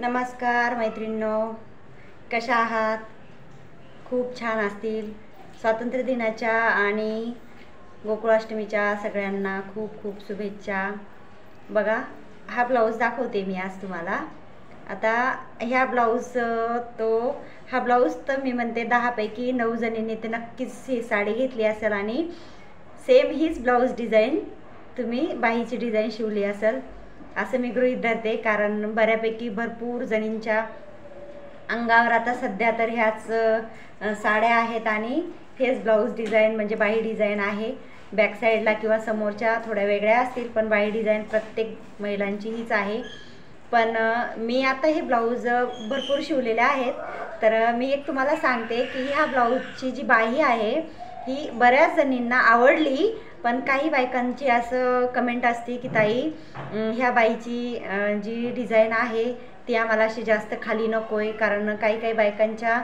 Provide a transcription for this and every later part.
नमस्कार मैत्रिणींनो, कशा आहात? खूप छान असतील. स्वातंत्र्य दिनाच्या आणि गोकुळाष्टमीच्या सगळ्यांना खूप खूप शुभेच्छा. बघा, हा ब्लाऊज दाखवते मी आज तुम्हाला. आता ह्या हा ब्लाऊज तर मी म्हणते 10 पैकी 9 जणींनी तर नक्कीच ही साडी घेतली असेल आणि सेम हीच ब्लाऊज डिझाईन तुम्ही बाहीची डिझाईन शिवली असेल असं मी गृहीत धरते. कारण बऱ्यापैकी भरपूर जणींच्या अंगावर आता सध्या तर ह्याच साड्या आहेत आणि हेच ब्लाऊज डिझाईन म्हणजे बाही डिझाईन आहे. बॅक साईडला किंवा समोरच्या थोड्या वेगळ्या असतील, पण बाही डिझाईन प्रत्येक महिलांची हीच आहे. पण मी आता हे ब्लाऊज भरपूर शिवलेले आहेत. तर मी एक तुम्हाला सांगते की ह्या ब्लाऊजची जी बाही आहे ही बऱ्याच जणींना आवडली, पण काही बायकांची असं कमेंट असते की ताई, ह्या बाईची जी डिझाईन आहे ती आम्हाला अशी जास्त खाली नको आहे. कारण काही बायकांच्या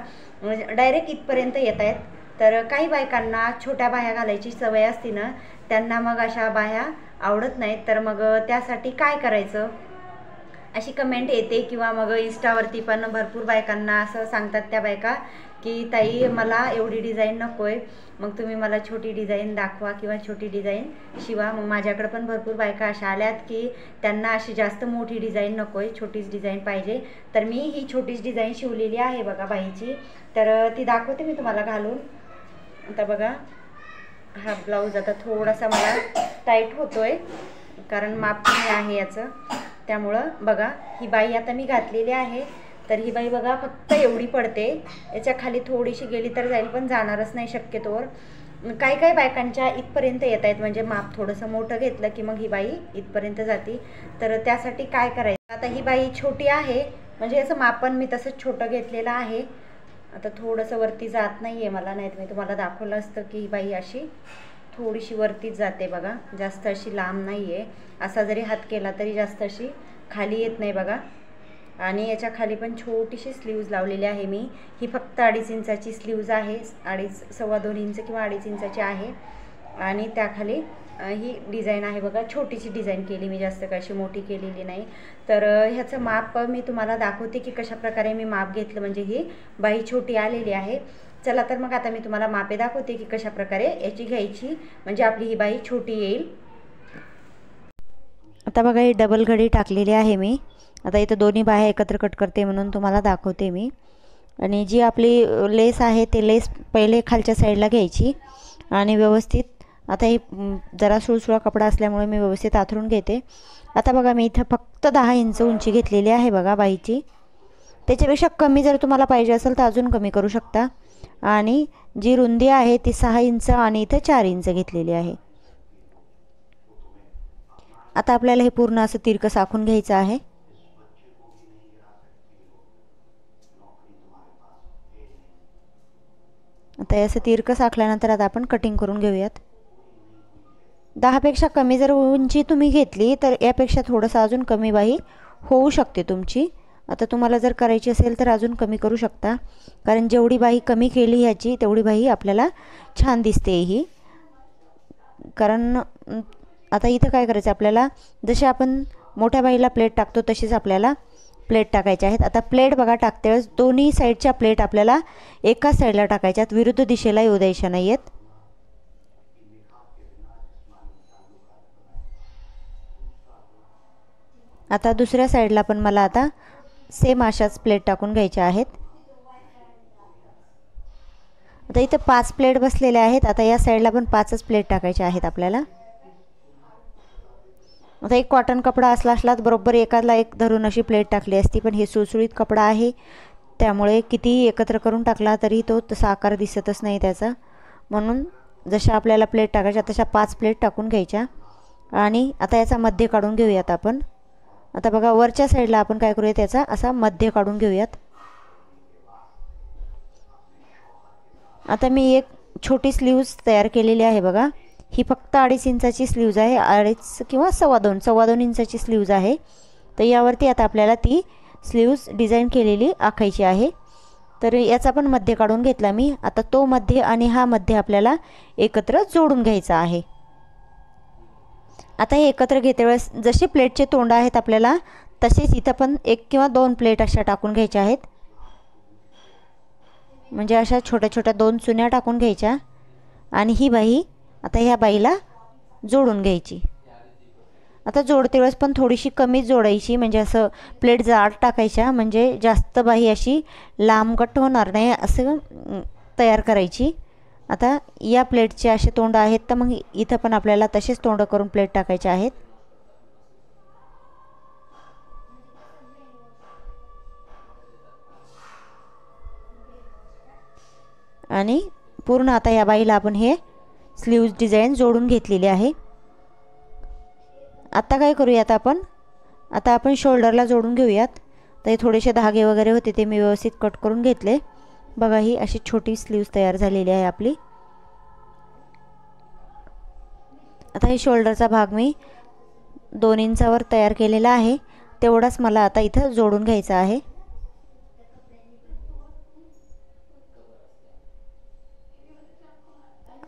डायरेक्ट इथपर्यंत येत आहेत. तर काही बायकांना छोट्या बाह्या घालायची सवय असते ना, त्यांना मग अशा बाह्या आवडत नाहीत. तर मग त्यासाठी काय करायचं अशी कमेंट येते. किंवा मग इंस्टावरती पण भरपूर बायकांना असं सांगतात त्या बायका की ताई, मला एवढी डिझाईन नको आहे, मग तुम्ही मला छोटी डिझाईन दाखवा किंवा छोटी डिझाईन शिवा. मग माझ्याकडे पण भरपूर बायका अशा आल्यात की त्यांना अशी जास्त मोठी डिझाईन नको आहे, छोटीच डिझाईन पाहिजे. तर मी ही छोटीच डिझाईन शिवलेली आहे बघा बाईची. तर ती दाखवते मी तुम्हाला घालून. आता बघा, हा ब्लाऊज आता थोडासा मला टाईट होतोय कारण माप कमी आहे याचं, त्यामुळं बघा ही बाई आता मी घातलेली आहे. तर ही बाई बघा फक्त एवढी पडते, याच्या खाली थोडीशी गेली तर जाईल, पण जाणारच नाही शक्यतोवर. काही बायकांच्या इथपर्यंत येत आहेत, म्हणजे माप थोडंसं मोठं घेतलं की मग ही बाई इथपर्यंत जाते. तर त्यासाठी काय करायचं, आता ही बाई छोटी आहे म्हणजे याचं माप पण मी तसंच छोटं घेतलेलं आहे. आता थोडंसं वरती जात नाही आहे मला, नाही तर मी तुम्हाला दाखवलं असतं की ही बाई अशी थोडीशी वरतीच जाते बघा, जास्त अशी लांब नाही आहे. असा जरी हात केला तरी जास्त अशी खाली येत नाही बघा. आणि याच्या खाली पण छोटीशी स्लीव्ज लावलेली आहे मी. ही फक्त 2.5 इंचाची स्लीव्ज आहे, 2.5-2.25 इंच किंवा 2.5 इंचाची आहे. आणि त्याखाली ही डिझाईन आहे बघा, छोटीशी डिझाईन केली मी, जास्त कशी मोठी केलेली नाही. तर ह्याचं माप मी तुम्हाला दाखवते की कशाप्रकारे मी माप घेतलं, म्हणजे ही बाही छोटी आलेली आहे. चला तर मग आता मी तुम्हाला मापे दाखवते की कशाप्रकारे याची घ्यायची म्हणजे आपली ही बाही छोटी येईल. आता बघा, ही डबल घडी टाकलेली आहे मी. आता इथं दोन्ही बाह्या एकत्र कट करते म्हणून तुम्हाला दाखवते मी. आणि जी आपली लेस आहे ते लेस पहिले खालच्या साईडला घ्यायची आणि व्यवस्थित, आता ही जरा सुळसुळा कपडा असल्यामुळे मी व्यवस्थित आथरून घेते. आता बघा, मी इथं फक्त 10 इंच उंची घेतलेली आहे बघा बाईची. त्याच्यापेक्षा कमी जर तुम्हाला पाहिजे असेल तर अजून कमी करू शकता. आणि जी रुंदी आहे ती 6 इंच आणि इथं 4 इंच घेतलेली आहे. आता आपल्याला हे पूर्ण असं तिरकं आखून घ्यायचं आहे. आता असं तिरकं आखल्यानंतर आता आपण कटिंग करून घेऊयात. 10 पेक्षा कमी जर उंची तुम्ही घेतली तर यापेक्षा थोडंसं अजून कमी बाही होऊ शकते तुमची. आता तुम्हाला जर करायची असेल तर अजून कमी करू शकता, कारण जेवढी बाही कमी केली ह्याची तेवढी बाही आपल्याला छान दिसते ही. कारण आता इथं काय करायचं आपल्याला, जसे आपण मोठ्या बाहीला प्लेट टाकतो तशीच आपल्याला प्लेट टाकायच्या आहेत. आता प्लेट बघा टाकते वेळेस दोन्ही साईडच्या प्लेट आपल्याला एकाच साईडला टाकायच्यात, विरुद्ध दिशेला येऊ द्यायच्या नाही आहेत. आता दुसऱ्या साईडला पण मला आता सेम अशाच प्लेट टाकून घ्यायच्या आहेत. आता इथं 5 प्लेट बसलेल्या आहेत. आता या साईडला पण 5च प्लेट टाकायच्या आहेत आपल्याला. आता एक कॉटन कपडा असला बरोबर एकाला एक धरून अशी प्लेट टाकली असती, पण हे सुळसुळीत कपडा आहे त्यामुळे कितीही एकत्र करून टाकला तरी तो तसा आकार दिसतच नाही त्याचा. म्हणून जशा आपल्याला प्लेट टाकायच्या तशा 5 प्लेट टाकून घ्यायच्या. आणि आता याचा मध्य काढून घेऊयात आपण. आता बघा, वरच्या साईडला आपण काय करूया, त्याचा असा मध्य काढून घेऊयात. आता मी एक छोटी स्लीव्ज तयार केलेली आहे बघा. ही फक्त 2.5 इंचाची स्लीव्ज आहे, 2.5 किंवा 2.25 इंचाची स्लीव्ज आहे. तर यावरती आता आपल्याला ती स्लीव्ज डिझाईन केलेली आखायची आहे. तर याचा पण मध्य काढून घेतला मी. आता तो मध्य आणि हा मध्य आपल्याला एकत्र जोडून घ्यायचा आहे. आता हे एकत्र घेते वेळेस जसे प्लेटचे तोंड आहेत आपल्याला तसेच इथं पण 1 किंवा 2 प्लेट अशा टाकून घ्यायच्या आहेत. म्हणजे अशा छोट्या छोट्या 2 चुन्या टाकून घ्यायच्या आणि ही बाही आता ह्या बाईला जोडून घ्यायची. आता जोडते वेळेस पण थोडीशी कमी जोडायची, म्हणजे असं प्लेट जाड टाकायच्या, म्हणजे जास्त बाही अशी लांबगट होणार नाही असं तयार करायची. आता या प्लेटचे असे तोंड आहेत, तर मग इथं पण आपल्याला तसेच तोंड करून प्लेट टाकायचे आहेत. आणि पूर्ण आता या बाईला आपण हे स्लीव्ज डिझाईन जोडून घेतलेली आहे. आता काय करूयात आपण, आता आपण शोल्डरला जोडून घेऊयात. तर हे थोडेसे धागे वगैरे होते ते मी व्यवस्थित कट करून घेतले. बघा ही अशी छोटी स्लीव्ज तयार झालेली आहे आपली. आता हे शोल्डरचा भाग मी 2 इंचावर तयार केलेला आहे, तेवढाच मला आता इथं जोडून घ्यायचा आहे.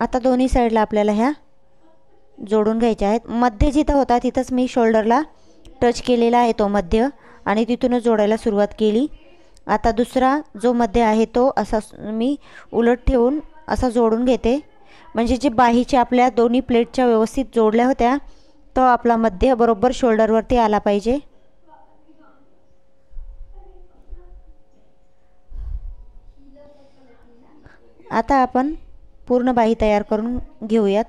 आता दोन्ही साईडला आपल्याला ह्या जोडून घ्यायच्या आहेत. मध्ये जिथं होता तिथंच मी शोल्डरला टच केलेला आहे तो मध्य, आणि तिथूनच जोडायला सुरुवात केली. आता दुसरा जो मध्य आहे तो असा मी उलट ठेवून असा जोडून घेते, म्हणजे जे बाहीच्या आपल्या दोन्ही प्लेटच्या व्यवस्थित जोडल्या होत्या तो आपला मध्य बरोबर शोल्डरवरती आला पाहिजे. आता आपण पूर्ण बाही तयार करून घेऊयात.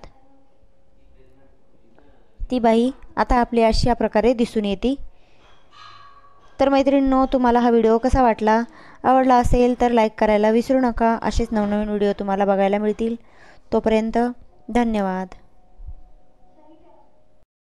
ती बाही आता आपली अशा प्रकारे दिसून येते. तर मैत्रिणींनो, तुम्हाला हा व्हिडिओ कसा वाटला? आवडला असेल तर लाईक करायला विसरू नका. असेच नवनवीन व्हिडिओ तुम्हाला बघायला मिळतील. तोपर्यंत धन्यवाद.